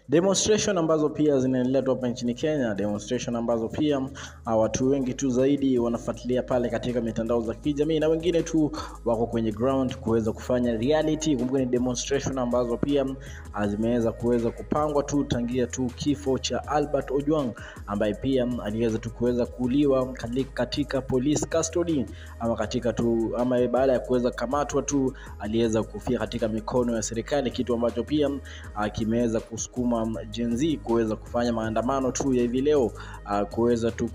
Demonstration ambazo pia zinaendelea hapa nchini Kenya, demonstration ambazo pia watu wengi tu zaidi wanafuatilia pale katika mitandao za kijamii na wengine tu wako kwenye ground kuweza kufanya reality. Kumbuka ni demonstration ambazo pia zimeweza kupangwa tu tangia tu kifo cha Albert Ojwang ambaye pia aliweza tu kuweza kuuliwa katika police custody ama baada ya kuweza kamatwa tu aliweza kufia katika mikono ya serikali, kitu ambacho pia kimeweza kusukuma Gen Z kuweza kufanya maandamano tu ya hivi leo,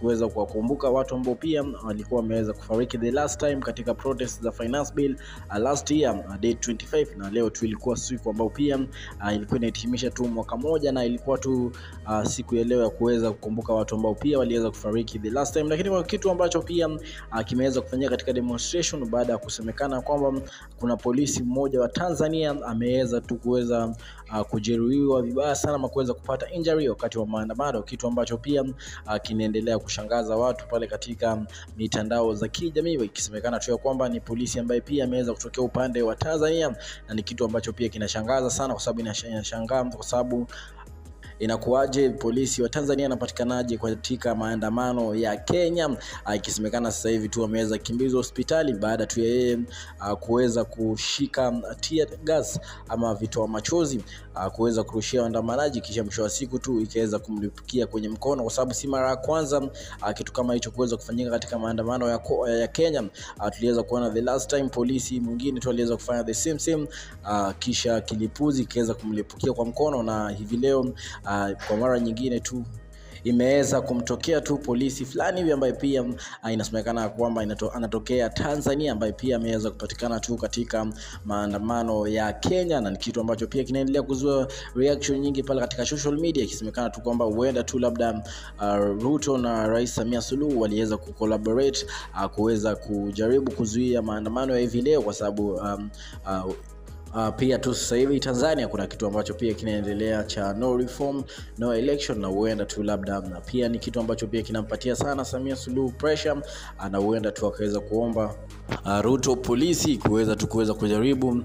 kuweza kuwakumbuka watu ambao pia walikuwa wameweza kufariki the last time katika protest za finance bill last year date 25, na leo tu ilikuwa siku ambao pia ilikuwa inahitimisha tu mwaka moja, na ilikuwa tu siku ya leo ya kuweza kukumbuka watu ambao pia waliweza kufariki the last time. Lakini kwa kitu ambacho pia kimeweza kufanyika katika demonstration baada ya kusemekana kwamba kuna polisi mmoja wa Tanzania ameweza tu kuweza kujeruhiwa vibaya sana ama kuweza kupata injury wakati wa maandamano, kitu ambacho pia kinaendelea kushangaza watu pale katika mitandao za kijamii, ikisemekana tu kwamba ni polisi ambaye pia ameweza kutokea upande wa Tanzania, na ni kitu ambacho pia kinashangaza sana kwa sababu inashangaa kwa sababu inakuaje polisi wa Tanzania anapatikanaje katika maandamano ya Kenya, ikisemekana sasa hivi tu ameweza kimbizwa hospitali baada tu yeye kuweza kushika tear gas ama vitoa machozi kuweza kurushia waandamanaji, kisha mwisho wa siku tu ikaweza kumlipukia kwenye mkono, kwa sababu si mara ya kwanza kitu kama hicho kuweza kufanyika katika maandamano ya Kenya. Tuliweza kuona the last time polisi mwingine tu aliweza kufanya the same kisha kilipuzi kiweza kumlipukia kwa mkono, na hivi leo kwa mara nyingine tu imeweza kumtokea tu polisi fulani hivi ambaye pia inasemekana kwamba anatokea Tanzania, ambaye pia ameweza kupatikana tu katika maandamano ya Kenya, na ni kitu ambacho pia kinaendelea kuzua reaction nyingi pale katika social media, ikisemekana tu kwamba huenda tu labda Ruto na Rais Samia Suluhu waliweza kucollaborate kuweza kujaribu kuzuia maandamano ya hivi leo, kwa sababu pia tu sasa hivi Tanzania kuna kitu ambacho pia kinaendelea cha no reform no election, na huenda tu labda pia ni kitu ambacho pia kinampatia sana Samia Suluhu pressure, na huenda tu akaweza kuomba Ruto polisi kuweza kujaribu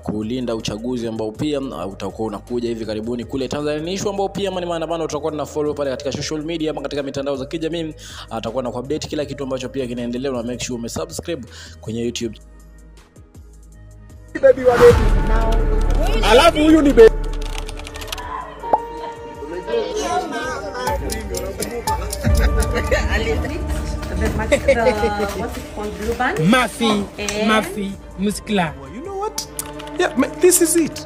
kulinda uchaguzi ambao pia utakuwa unakuja hivi karibuni kule Tanzania. Ni issue ambao pia ni maandamano tutakuwa na follow pale katika social media ama katika mitandao za kijamii, atakuwa na update kila kitu ambacho pia kinaendelea, na make sure umesubscribe kwenye YouTube. Baby wa baby now. Alafu huyu ni baby. What's it called? Blue band? Mafi muscular. You know what? Yeah, this is it.